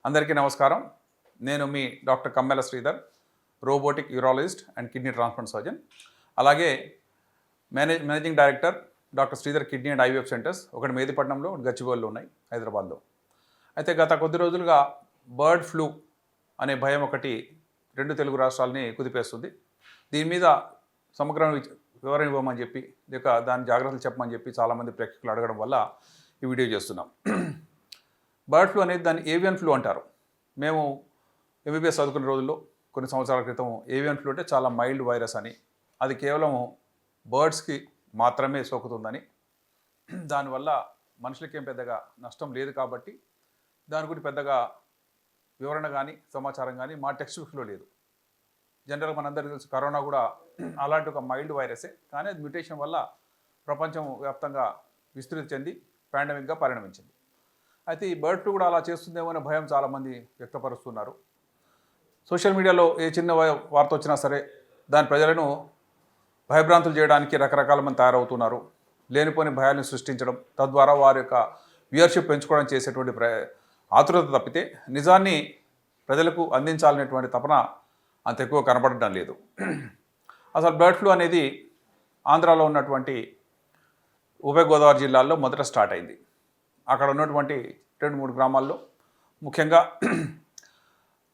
అందరికీ నమస్కారం. నేను మీ doctor Kammela Sridhar, robotic urologist and kidney transplant surgeon. అలాగే managing director doctor Sridhar kidney and IVF centres, ఒకటి మేదిపట్నంలో, ఒకటి గచ్చిబౌలిలో ఉన్నాయి, హైదరాబాద్లో. అయితే గత కొద్ది రోజులుగా బర్డ్ ఫ్లూ అనే భయం ఒకటి రెండు తెలుగు రాష్ట్రాలని కుదిపేస్తుంది. దీని మీద సమగ్ర వివరణ ఇవ్వమని చెప్పి, లేక దాని జాగ్రత్తలు చెప్పమని చెప్పి చాలామంది ప్రేక్షకులు అడగడం వల్ల ఈ వీడియో చేస్తున్నాం. బర్డ్ ఫ్లూ అనేది దాన్ని ఏవియన్ ఫ్లూ అంటారు. మేము ఎంబీబీఎస్ చదువుకునే రోజుల్లో కొన్ని సంవత్సరాల క్రితం ఏవియన్ ఫ్లూ అంటే చాలా మైల్డ్ వైరస్ అని, అది కేవలం బర్డ్స్కి మాత్రమే సోకుతుందని, దానివల్ల మనుషులకేం పెద్దగా నష్టం లేదు కాబట్టి దాని గురించి పెద్దగా వివరణ కానీ సమాచారం కానీ మా టెక్స్ట్ బుక్స్లో లేదు. జనరల్గా మనందరికీ తెలుసు కరోనా కూడా అలాంటి ఒక మైల్డ్ వైరసే, కానీ అది మ్యుటేషన్ వల్ల ప్రపంచం వ్యాప్తంగా విస్తృతి చెంది పాండమిక్గా పరిణమించింది. అయితే ఈ బర్డ్ ఫ్లూ కూడా అలా చేస్తుందేమో అనే భయం చాలామంది వ్యక్తపరుస్తున్నారు. సోషల్ మీడియాలో ఏ చిన్న వార్త వచ్చినా సరే దాని ప్రజలను భయభ్రాంతులు చేయడానికి రకరకాల మంది తయారవుతున్నారు. లేనిపోని భయాలను సృష్టించడం, తద్వారా వారి యొక్క వ్యూయర్షిప్ పెంచుకోవడం చేసేటువంటి ఆతురత తప్పితే నిజాన్ని ప్రజలకు అందించాలనేటువంటి తపన అంత ఎక్కువ కనపడడం లేదు. అసలు బర్డ్ ఫ్లూ అనేది ఆంధ్రాలో ఉన్నటువంటి ఉభయ గోదావరి జిల్లాల్లో మొదట స్టార్ట్ అయింది. అక్కడ ఉన్నటువంటి 2-3 గ్రామాల్లో, ముఖ్యంగా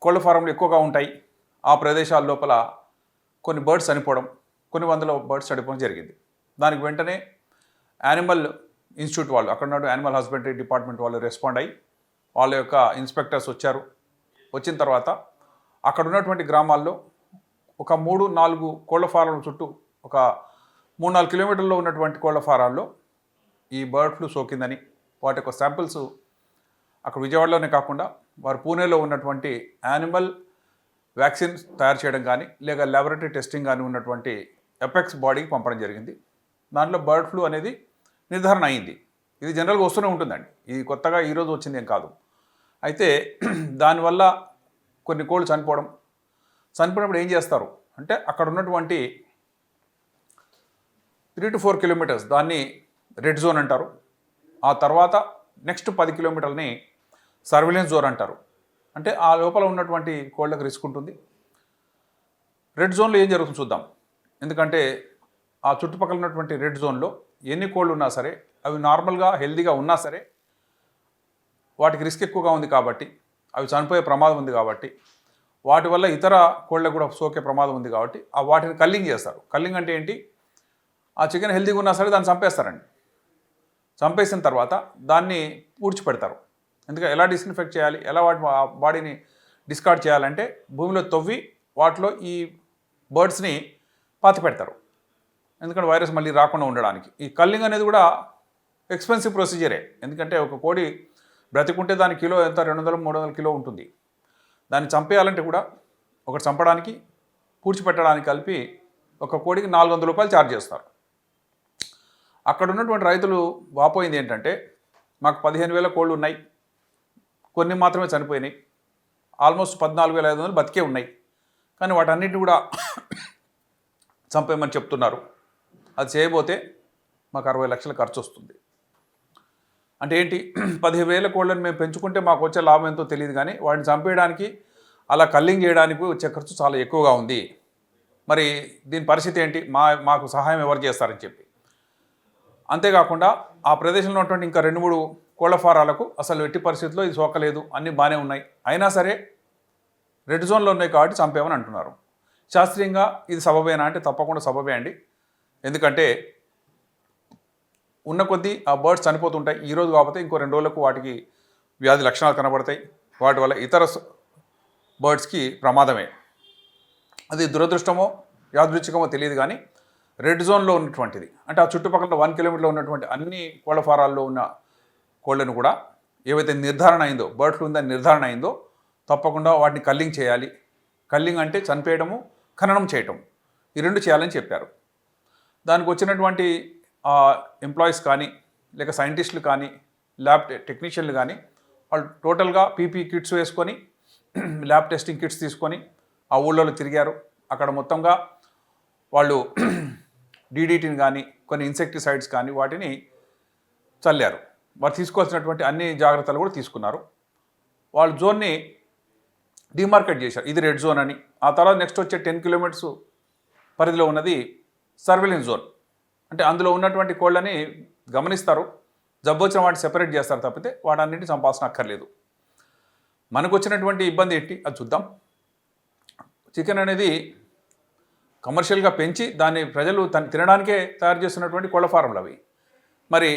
కోళ్ళ ఫారంలు ఎక్కువగా ఉంటాయి. ఆ ప్రదేశాల లోపల కొన్ని బర్డ్స్ చనిపోవడం, కొన్ని వందల బర్డ్స్ చనిపోవడం జరిగింది. దానికి వెంటనే యానిమల్ ఇన్స్టిట్యూట్ వాళ్ళు, అక్కడ ఉన్న యానిమల్ హస్బెండరీ డిపార్ట్మెంట్ వాళ్ళు రెస్పాండ్ అయ్యి వాళ్ళ యొక్క ఇన్స్పెక్టర్స్ వచ్చారు. వచ్చిన తర్వాత అక్కడ ఉన్నటువంటి గ్రామాల్లో ఒక 3-4 కోళ్ళ ఫారాల చుట్టూ, ఒక 3-4 కిలోమీటర్లో ఉన్నటువంటి కోళ్ళ ఫారాల్లో ఈ బర్డ్ ఫ్లూ సోకిందని, వాటి యొక్క శాంపిల్స్ అక్కడ విజయవాడలోనే కాకుండా వారు పూణేలో ఉన్నటువంటి యానిమల్ వ్యాక్సిన్ తయారు చేయడం కానీ, లేక ల్యాబొరేటరీ టెస్టింగ్ కానీ ఉన్నటువంటి ఎపెక్స్ బాడీకి పంపడం జరిగింది. దాంట్లో బర్డ్ ఫ్లూ అనేది నిర్ధారణ అయింది. ఇది జనరల్గా వస్తూనే ఉంటుందండి, ఇది కొత్తగా ఈరోజు వచ్చింది ఏం కాదు. అయితే దానివల్ల కొన్ని కోళ్ళు చనిపోయినప్పుడు ఏం చేస్తారు అంటే, అక్కడ ఉన్నటువంటి 3-4 కిలోమీటర్స్ దాన్ని రెడ్ జోన్ అంటారు. ఆ తర్వాత నెక్స్ట్ 10 కిలోమీటర్లని సర్వేలెన్స్ జోన్ అంటారు. అంటే ఆ లోపల ఉన్నటువంటి కోళ్ళకి రిస్క్ ఉంటుంది. రెడ్ జోన్లో ఏం జరుగుతుందో చూద్దాం. ఎందుకంటే ఆ చుట్టుపక్కల ఉన్నటువంటి రెడ్ జోన్లో ఎన్ని కోళ్ళు ఉన్నా సరే, అవి నార్మల్గా హెల్తీగా ఉన్నా సరే, వాటికి రిస్క్ ఎక్కువగా ఉంది కాబట్టి, అవి చనిపోయే ప్రమాదం ఉంది కాబట్టి, వాటి వల్ల ఇతర కోళ్ళకు కూడా సోకే ప్రమాదం ఉంది కాబట్టి ఆ వాటిని కల్లింగ్ చేస్తారు. కల్లింగ్ అంటే ఏంటి? ఆ చికెన్ హెల్తీగా ఉన్నా సరే దాన్ని చంపేస్తారండి. చంపేసిన తర్వాత దాన్ని పూడ్చిపెడతారు. ఎందుకంటే ఎలా డిస్ఇన్ఫెక్ట్ చేయాలి, ఎలా వాటి బాడీని డిస్కార్డ్ చేయాలంటే భూమిలో తవ్వి వాటిలో ఈ బర్డ్స్ని పాతి పెడతారు. ఎందుకంటే వైరస్ మళ్ళీ రాకుండా ఉండడానికి. ఈ కల్లింగ్ అనేది కూడా ఎక్స్పెన్సివ్ ప్రొసీజరే. ఎందుకంటే ఒక కోడి బ్రతికుంటే దాని కిలో ఎంత 200-300 కిలో ఉంటుంది. దాన్ని చంపేయాలంటే కూడా, ఒకటి చంపడానికి పూడ్చిపెట్టడానికి కలిపి ఒక కోడికి 400 రూపాయలు ఛార్జ్ చేస్తారు. అక్కడ ఉన్నటువంటి రైతులు వాపోయింది ఏంటంటే, మాకు 15,000 కోళ్ళు ఉన్నాయి, కొన్ని మాత్రమే చనిపోయినాయి, ఆల్మోస్ట్ 14,500 బతికే ఉన్నాయి, కానీ వాటన్నిటిని కూడా చంపేయమని చెప్తున్నారు. అది చేయబోతే మాకు 60 లక్షల ఖర్చు వస్తుంది. అంటే ఏంటి, 15,000 కోళ్ళని మేము పెంచుకుంటే మాకు వచ్చే లాభం ఎంతో తెలియదు, కానీ వాటిని చంపేయడానికి, అలా కల్లింగ్ చేయడానికి వచ్చే ఖర్చు చాలా ఎక్కువగా ఉంది. మరి దీని పరిస్థితి ఏంటి, మాకు సహాయం ఎవరు చేస్తారని చెప్పి. అంతేకాకుండా ఆ ప్రదేశంలో ఉన్నటువంటి ఇంకా 2-3 కోళ్ళ ఫారాలకు అసలు ఎట్టి పరిస్థితుల్లో ఇది సోకలేదు, అన్నీ బాగానే ఉన్నాయి, అయినా సరే రెడ్ జోన్లో ఉన్నాయి కాబట్టి చంపేమని అంటున్నారు. శాస్త్రీయంగా ఇది సబబేనా అంటే తప్పకుండా సబబే అండి. ఎందుకంటే ఉన్న కొద్దీ ఆ బర్డ్స్ చనిపోతుంటాయి. ఈరోజు కాకపోతే ఇంకో 2 రోజులకు వాటికి వ్యాధి లక్షణాలు కనబడతాయి. వాటి వల్ల ఇతర బర్డ్స్కి ప్రమాదమే. అది దురదృష్టమో యాదృచ్ఛికమో తెలియదు, కానీ రెడ్ జోన్లో ఉన్నటువంటిది అంటే ఆ చుట్టుపక్కల 1 కిలోమీటర్లో ఉన్నటువంటి అన్ని కోళ్ళ ఫారాల్లో ఉన్న కోళ్ళను కూడా ఏవైతే నిర్ధారణ అయిందో, బర్డ్ ఫ్లూ ఉందని నిర్ధారణ అయిందో, తప్పకుండా వాటిని కల్లింగ్ చేయాలి. కల్లింగ్ అంటే చనిపోయడము, ఖననం చేయటం, ఈ 2 చేయాలని చెప్పారు. దానికి వచ్చినటువంటి ఎంప్లాయీస్ కానీ, లేక సైంటిస్టులు కానీ, ల్యాబ్ టెక్నీషియన్లు కానీ, వాళ్ళు టోటల్గా పీపీ కిట్స్ వేసుకొని, ల్యాబ్ టెస్టింగ్ కిట్స్ తీసుకొని ఆ ఊళ్ళో తిరిగారు. అక్కడ మొత్తంగా వాళ్ళు డీడీటీని కానీ, కొన్ని ఇన్సెక్టిసైడ్స్ కానీ వాటిని చల్లారు. వారు తీసుకోవాల్సినటువంటి అన్ని జాగ్రత్తలు కూడా తీసుకున్నారు. వాళ్ళు జోన్ని డిమార్కెట్ చేశారు, ఇది రెడ్ జోన్ అని. ఆ తర్వాత నెక్స్ట్ వచ్చే 10 కిలోమీటర్స్ పరిధిలో ఉన్నది సర్వేలెన్స్ జోన్. అంటే అందులో ఉన్నటువంటి కోళ్ళని గమనిస్తారు, జబ్బు వచ్చిన వాటిని సెపరేట్ చేస్తారు తప్పితే వాటన్నింటిని చంపాల్సిన అక్కర్లేదు. మనకు వచ్చినటువంటి ఇబ్బంది ఏంటి అది చూద్దాం. చికెన్ అనేది కమర్షియల్గా పెంచి దాన్ని ప్రజలు తినడానికే తయారు చేస్తున్నటువంటి కోళ్ళ ఫారంలు అవి. మరి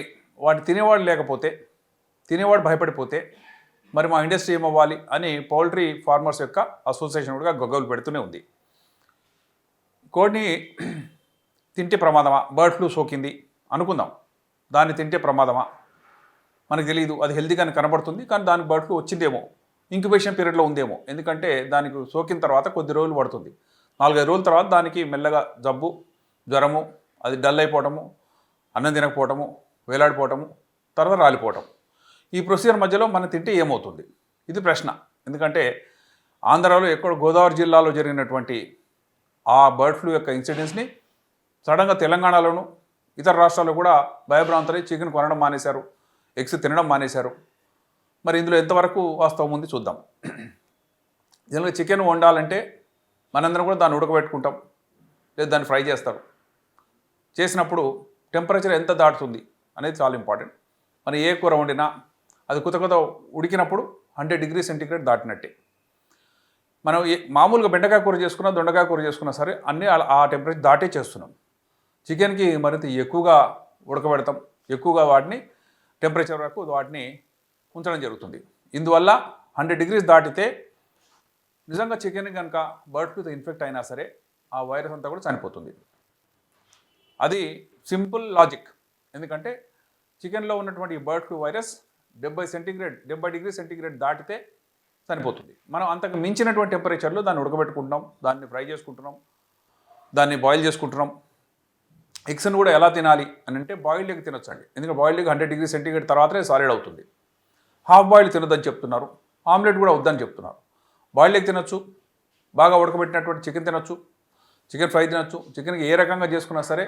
వాటి తినేవాడు లేకపోతే, తినేవాడు భయపడిపోతే మరి మా ఇండస్ట్రీ ఏమవ్వాలి అని పౌల్ట్రీ ఫార్మర్స్ యొక్క అసోసియేషన్ కూడా గొగ్గలు పెడుతూనే ఉంది. కోడిని తింటే ప్రమాదమా, బర్డ్ ఫ్లూ సోకింది అనుకుందాం, దాన్ని తింటే ప్రమాదమా మనకు తెలియదు. అది హెల్తీగానే కనబడుతుంది, కానీ దానికి బర్డ్ ఫ్లూ వచ్చిందేమో, ఇంక్యుబేషన్ పీరియడ్లో ఉందేమో. ఎందుకంటే దానికి సోకిన తర్వాత కొద్ది రోజులు పడుతుంది, 4-5 రోజుల తర్వాత దానికి మెల్లగా జబ్బు, జ్వరము, అది డల్ అయిపోవటము, అన్నం తినకపోవటము, వేలాడిపోవటము, తర్వాత రాలిపోవటం. ఈ ప్రొసీజర్ మధ్యలో మనం తింటే ఏమవుతుంది, ఇది ప్రశ్న. ఎందుకంటే ఆంధ్రాలో ఎక్కడ గోదావరి జిల్లాలో జరిగినటువంటి ఆ బర్డ్ ఫ్లూ యొక్క ఇన్సిడెంట్స్ని సడన్గా తెలంగాణలోను ఇతర రాష్ట్రాల్లో కూడా భయభ్రాంతులై చికెన్ కొనడం మానేశారు, ఎగ్స్ తినడం మానేశారు. మరి ఇందులో ఎంతవరకు వాస్తవం ఉంది చూద్దాం. జనరల్గా చికెన్ వండాలంటే మనందరం కూడా దాన్ని ఉడకబెట్టుకుంటాం, లేదా దాన్ని ఫ్రై చేస్తారు. చేసినప్పుడు టెంపరేచర్ ఎంత దాటుతుంది అనేది చాలా ఇంపార్టెంట్. మనం ఏ కూర వండినా అది కొత్త ఉడికినప్పుడు 100 డిగ్రీ సెంటీగ్రేడ్ దాటినట్టే. మనం మామూలుగా బెండకాయ కూర చేసుకున్నా, దొండకాయ కూర చేసుకున్నా సరే అన్నీ ఆ టెంపరేచర్ దాటే చేస్తున్నాం. చికెన్కి మరింత ఎక్కువగా ఉడకబెడతాం, ఎక్కువగా వాటిని టెంపరేచర్ వరకు వాటిని ఉంచడం జరుగుతుంది. ఇందువల్ల 100 డిగ్రీస్ దాటితే నిజంగా చికెన్ కనుక బర్డ్ ఫ్లూతో ఇన్ఫెక్ట్ అయినా సరే ఆ వైరస్ అంతా కూడా చనిపోతుంది. అది సింపుల్ లాజిక్. ఎందుకంటే చికెన్లో ఉన్నటువంటి bird flu virus 70 degree centigrade దాటితే చనిపోతుంది. మనం అంతకు మించినటువంటి టెంపరేచర్లో దాన్ని ఉడకబెట్టుకుంటున్నాం, దాన్ని ఫ్రై చేసుకుంటున్నాం, దాన్ని బాయిల్ చేసుకుంటున్నాం. ఎగ్స్ని కూడా ఎలా తినాలి అని అంటే బాయిల్డ్ ఎగ్ తినొచ్చండి. ఎందుకంటే బాయిల్డ్ ఎగ్ 100 డిగ్రీ సెంటీగ్రేడ్ తర్వాతనే సాలిడ్ అవుతుంది. హాఫ్ బాయిల్డ్ తినొద్దని చెప్తున్నారు, ఆమ్లెట్ కూడా వద్దని చెప్తున్నారు. బాయిల్డ్ ఎగ్ తినొచ్చు, బాగా ఉడకబెట్టినటువంటి చికెన్ తినొచ్చు, చికెన్ ఫ్రై తినొచ్చు. చికెన్కి ఏ రకంగా చేసుకున్నా సరే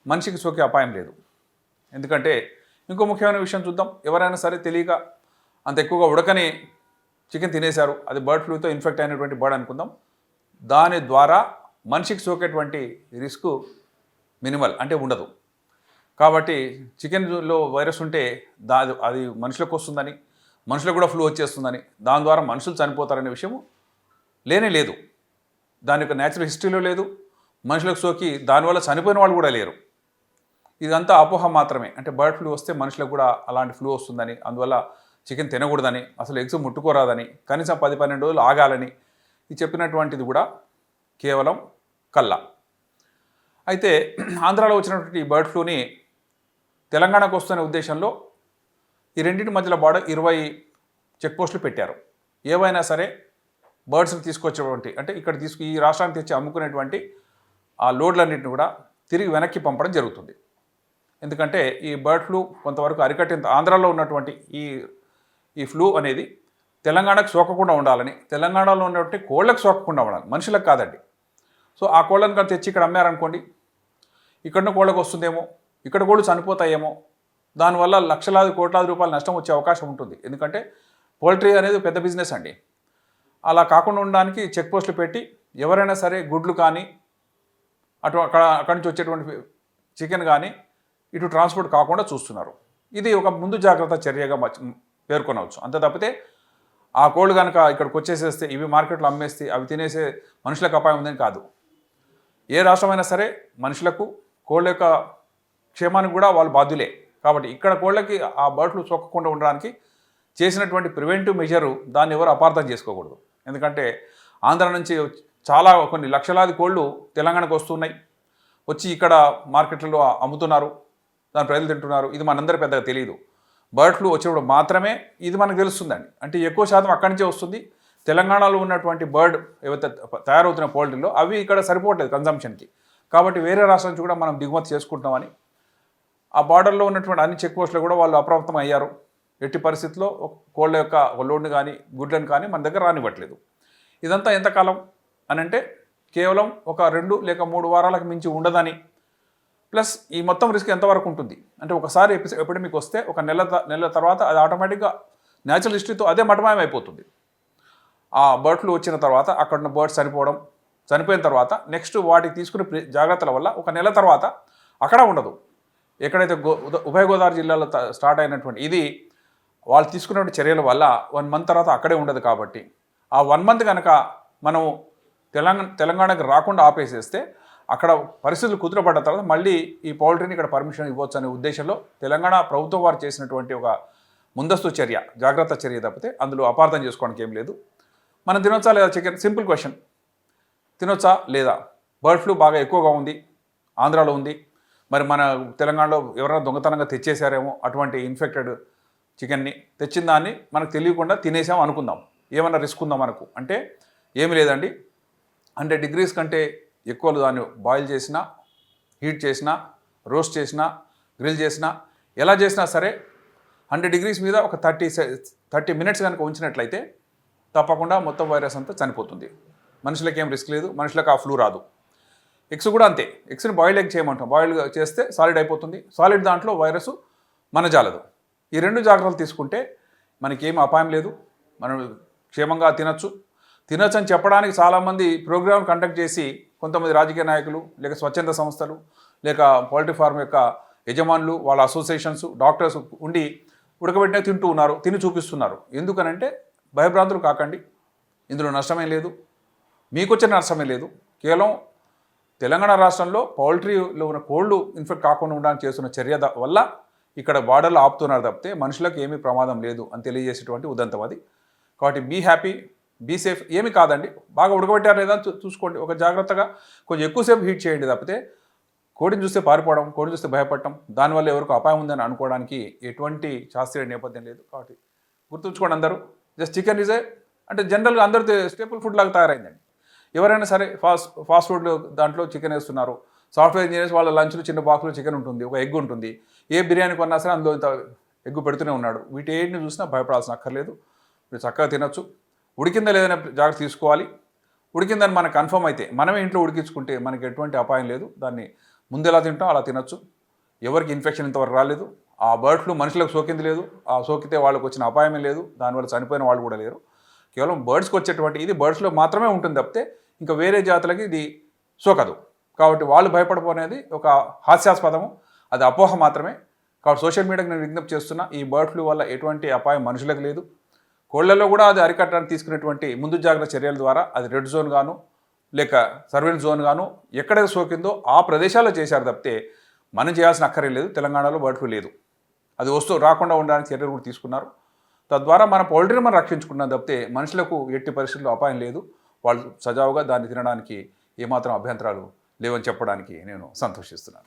మనిషికి సోకే అపాయం లేదు. ఎందుకంటే ఇంకో ముఖ్యమైన విషయం చూద్దాం. ఎవరైనా సరే తెలియక అంత ఎక్కువగా ఉడకని చికెన్ తినేశారు, అది బర్డ్ ఫ్లూతో ఇన్ఫెక్ట్ అయినటువంటి బర్డ్ అనుకుందాం. దాని ద్వారా మనిషికి సోకేటువంటి రిస్క్ మినిమల్, అంటే ఉండదు. కాబట్టి చికెన్లో వైరస్ ఉంటే అది మనుషులకు వస్తుందని, మనుషులకు కూడా ఫ్లూ వచ్చేస్తుందని, దాని ద్వారా మనుషులు చనిపోతారనే విషయము లేనే లేదు. దాని యొక్క న్యాచురల్ హిస్టరీలో లేదు. మనుషులకు సోకి దానివల్ల చనిపోయిన వాళ్ళు కూడా లేరు. ఇదంతా అపోహ మాత్రమే. అంటే బర్డ్ ఫ్లూ వస్తే మనుషులకు కూడా అలాంటి ఫ్లూ వస్తుందని, అందువల్ల చికెన్ తినకూడదని, అసలు ఎగ్స్ ముట్టుకోరాదని, కనీసం 10-12 రోజులు ఆగాలని ఇది చెప్పినటువంటిది కూడా కేవలం కల్లా. అయితే ఆంధ్రాలో వచ్చినటువంటి ఈ బర్డ్ ఫ్లూని తెలంగాణకు వస్తున్న ఉద్దేశంలో ఈ రెండింటి మధ్యలో 20 చెక్ పోస్టులు పెట్టారు. ఏవైనా సరే బర్డ్స్ని తీసుకొచ్చేటువంటి, అంటే ఇక్కడ ఈ రాష్ట్రానికి తెచ్చి అమ్ముకునేటువంటి ఆ లోడ్లన్నింటిని కూడా తిరిగి వెనక్కి పంపడం జరుగుతుంది. ఎందుకంటే ఈ బర్డ్ ఫ్లూ కొంతవరకు అరికట్టేంత ఆంధ్రాలో ఉన్నటువంటి ఈ ఫ్లూ అనేది తెలంగాణకు సోకకుండా ఉండాలని, తెలంగాణలో ఉన్నటువంటి కోళ్ళకు సోకకుండా ఉండాలి, మనుషులకు కాదండి. సో ఆ కోళ్ళను కానీ తెచ్చి ఇక్కడ అమ్మారనుకోండి, ఇక్కడున్న కోళ్ళకు వస్తుందేమో, ఇక్కడ కోళ్ళు చనిపోతాయేమో, దానివల్ల లక్షలాది కోట్లాది రూపాయలు నష్టం వచ్చే అవకాశం ఉంటుంది. ఎందుకంటే పౌల్ట్రీ అనేది పెద్ద బిజినెస్ అండి. అలా కాకుండా ఉండడానికి చెక్ పోస్టులు పెట్టి ఎవరైనా సరే గుడ్లు కానీ అక్కడి నుంచి వచ్చేటువంటి చికెన్ కానీ ఇటు ట్రాన్స్పోర్ట్ కాకుండా చూస్తున్నారు. ఇది ఒక ముందు జాగ్రత్త చర్యగా పేర్కొనవచ్చు. అంతే తప్పితే ఆ కోళ్ళు కనుక ఇక్కడికి వచ్చేసేస్తే, ఇవి మార్కెట్లో అమ్మేస్తే అవి తినేసే మనుషులకు అపాయం ఉందని కాదు. ఏ రాష్ట్రమైనా సరే మనుషులకు, కోళ్ళ యొక్క క్షేమానికి కూడా వాళ్ళు బాధ్యులే. కాబట్టి ఇక్కడ కోళ్ళకి ఆ బర్డ్ ఫ్లూ సోకకుండా ఉండడానికి చేసినటువంటి ప్రివెంటివ్ మెజరు దాన్ని ఎవరు అపార్థం చేసుకోకూడదు. ఎందుకంటే ఆంధ్ర నుంచి చాలా కొన్ని లక్షలాది కోళ్ళు తెలంగాణకు వస్తున్నాయి, వచ్చి ఇక్కడ మార్కెట్లలో అమ్ముతున్నారు, దాని ప్రజలు తింటున్నారు. ఇది మనందరూ పెద్దగా తెలియదు. బర్డ్ ఫ్లూ వచ్చినప్పుడు మాత్రమే ఇది మనకు తెలుస్తుందండి. అంటే ఎక్కువ శాతం అక్కడి నుంచే వస్తుంది. తెలంగాణలో ఉన్నటువంటి బర్డ్ ఏవైతే తయారవుతున్న పౌల్ట్రీలో అవి ఇక్కడ సరిపోవట్లేదు కన్జంప్షన్కి. కాబట్టి వేరే రాష్ట్రం నుంచి కూడా మనం దిగుమతి చేసుకుంటామని ఆ బార్డర్లో ఉన్నటువంటి అన్ని చెక్ పోస్టులు కూడా వాళ్ళు అప్రమత్తం అయ్యారు. ఎట్టి పరిస్థితుల్లో కోళ్ళ యొక్క లోడ్ని కానీ గుడ్లను కానీ మన దగ్గర రానివ్వట్లేదు. ఇదంతా ఎంతకాలం అని అంటే కేవలం ఒక 2 లేక 3 వారాలకు మించి ఉండదని, ప్లస్ ఈ మొత్తం రిస్క్ ఎంతవరకు ఉంటుంది అంటే ఒకసారి ఎపిడమిక్ వస్తే ఒక నెల తర్వాత అది ఆటోమేటిక్గా న్యాచురల్ హిస్టరీతో అదే మటమాయం అయిపోతుంది. ఆ బర్డ్ ఫ్లూ వచ్చిన తర్వాత అక్కడ ఉన్న బర్డ్స్ చనిపోయిన తర్వాత నెక్స్ట్ వాటికి తీసుకునే జాగ్రత్తల వల్ల ఒక నెల తర్వాత అక్కడ ఉండదు. ఎక్కడైతే ఉభయ గోదావరి జిల్లాలో స్టార్ట్ అయినటువంటి ఇది వాళ్ళు తీసుకున్నటువంటి చర్యల వల్ల 1 మంత్ తర్వాత అక్కడే ఉండదు. కాబట్టి ఆ 1 మంత్ కనుక మనం తెలంగాణకు రాకుండా ఆపేసేస్తే అక్కడ పరిస్థితులు కుదురపడ్డ తర్వాత మళ్ళీ ఈ పౌల్ట్రీని ఇక్కడ పర్మిషన్ ఇవ్వచ్చు అనే ఉద్దేశంలో తెలంగాణ ప్రభుత్వం వారు చేసినటువంటి ఒక ముందస్తు చర్య, జాగ్రత్త చర్య తప్పితే అందులో అపార్థం చేసుకోవడానికి ఏం లేదు. మనం తినొచ్చా లేదా చికెన్? Simple question. తినొచ్చా లేదా? బర్డ్ ఫ్లూ బాగా ఎక్కువగా ఉంది, ఆంధ్రాలో ఉంది. మరి మన తెలంగాణలో ఎవరైనా దొంగతనంగా తెచ్చేసారేమో అటువంటి ఇన్ఫెక్టెడ్ చికెన్ని, తెచ్చిన దాన్ని మనకు తెలియకుండా తినేసాం అనుకుందాం. ఏమన్నా రిస్క్ ఉందా మనకు అంటే ఏమి లేదండి. 100 degrees కంటే ఎక్కువ దాన్ని బాయిల్ చేసినా, హీట్ చేసినా, రోస్ట్ చేసినా, గ్రిల్ చేసినా, ఎలా చేసినా సరే 100 degrees మీద ఒక 30 minutes కనుక ఉంచినట్లయితే తప్పకుండా మొత్తం వైరస్ అంతా చనిపోతుంది. మనుషులకి ఏం రిస్క్ లేదు, మనుషులకు ఆ ఫ్లూ రాదు. ఎగ్స్ కూడా అంతే. ఎగ్స్ని బాయిల్డ్ ఎగ్ చేయమంటాం. బాయిల్డ్ చేస్తే సాలిడ్ అయిపోతుంది. సాలిడ్ దాంట్లో వైరస్ మనజాలదు. ఈ 2 జాగ్రత్తలు తీసుకుంటే మనకేం అపాయం లేదు. మనం క్షేమంగా తినచ్చు అని చెప్పడానికి చాలామంది ప్రోగ్రామ్ కండక్ట్ చేసి కొంతమంది రాజకీయ నాయకులు, లేక స్వచ్ఛంద సంస్థలు, లేక పౌల్ట్రీ ఫార్మ్ యొక్క యజమానులు, వాళ్ళ అసోసియేషన్స్, డాక్టర్స్ ఉండి ఉడకబెట్టిన తింటూ ఉన్నారు, తిని చూపిస్తున్నారు. ఎందుకనంటే భయభ్రాంతులు కాకండి, ఇందులో నష్టమే లేదు, మీకు వచ్చిన నష్టమే లేదు. కేవలం తెలంగాణ రాష్ట్రంలో పౌల్ట్రీలో ఉన్న కోళ్ళు ఇన్ఫెక్ట్ కాకుండా ఉండడానికి చేస్తున్న చర్య వల్ల ఇక్కడ బార్డర్లో ఆపుతున్నారు తప్పితే మనుషులకు ఏమీ ప్రమాదం లేదు అని తెలియజేసేటువంటి ఉదంతం అది. కాబట్టి బీ హ్యాపీ, బీ సేఫ్. ఏమి కాదండి, బాగా ఉడకబెట్టారు లేదా చూసుకోండి. ఒక జాగ్రత్తగా కొంచెం ఎక్కువసేపు హీట్ చేయండి తప్పితే కోడిని చూస్తే పారిపోవడం, కోడిని చూస్తే భయపడటం, దానివల్ల ఎవరికి అపాయం ఉందని అనుకోవడానికి ఎటువంటి శాస్త్రీయ నేపథ్యం లేదు. కాబట్టి గుర్తుంచుకోండి అందరూ. జస్ట్ చికెన్ ఈజ్ అంటే జనరల్గా అందరూ స్టేపుల్ ఫుడ్ లాగా తయారైందండి. ఎవరైనా సరే ఫాస్ట్ ఫుడ్ దాంట్లో చికెన్ వేస్తున్నారు. సాఫ్ట్వేర్ ఇంజనీర్స్ వాళ్ళ లంచ్లో చిన్న బాక్స్లో చికెన్ ఉంటుంది, ఒక ఎగ్ ఉంటుంది. ఏ బిర్యానీ కొన్నా సరే అందులో ఇంత ఎగ్గు పెడుతూనే ఉన్నాడు. వీటిని చూసినా భయపడాల్సిన అక్కర్లేదు. మీరు చక్కగా తినొచ్చు. ఉడికిందా లేదనే జాగ్రత్త తీసుకోవాలి. ఉడికిందని మనకు కన్ఫర్మ్ అయితే మనమే ఇంట్లో ఉడికించుకుంటే మనకి ఎటువంటి అపాయం లేదు. దాన్ని ముందు ఎలా తింటాం అలా తినొచ్చు. ఎవరికి ఇన్ఫెక్షన్ ఇంతవరకు రాలేదు. ఆ బర్డ్ ఫ్లూ మనుషులకు సోకింది లేదు. ఆ సోకితే వాళ్ళకి వచ్చిన అపాయమే లేదు. దానివల్ల చనిపోయిన వాళ్ళు కూడా లేరు. కేవలం బర్డ్స్కి వచ్చేటువంటి ఇది బర్డ్స్లో మాత్రమే ఉంటుంది తప్పితే ఇంకా వేరే జాతులకి ఇది సోకదు. కాబట్టి వాళ్ళు భయపడిపోనేది ఒక హాస్యాస్పదము, అది అపోహ మాత్రమే. కాబట్టి సోషల్ మీడియాకి నేను విజ్ఞప్తి చేస్తున్నా, ఈ బర్డ్ ఫ్లూ వల్ల ఎటువంటి అపాయం మనుషులకు లేదు. కోళ్లలో కూడా అది అరికట్టడానికి తీసుకునేటువంటి ముందు జాగ్రత్త చర్యల ద్వారా అది రెడ్ జోన్ గాను లేక సర్వేలెన్స్ జోన్ గాను ఎక్కడైతే సోకిందో ఆ ప్రదేశాల్లో చేశారు తప్పితే మనం చేయాల్సిన అక్కరే లేదు. తెలంగాణలో బర్డ్ ఫ్లూ లేదు. అది రాకుండా ఉండడానికి చర్యలు కూడా తీసుకున్నారు. తద్వారా మన పౌల్ట్రీని మనం రక్షించుకున్నాం తప్పితే మనుషులకు ఎట్టి పరిస్థితుల్లో అపాయం లేదు. వాళ్ళు సజావుగా దాన్ని తినడానికి ఏమాత్రం అభ్యంతరాలు లేవని చెప్పడానికి నేను సంతోషిస్తున్నాను.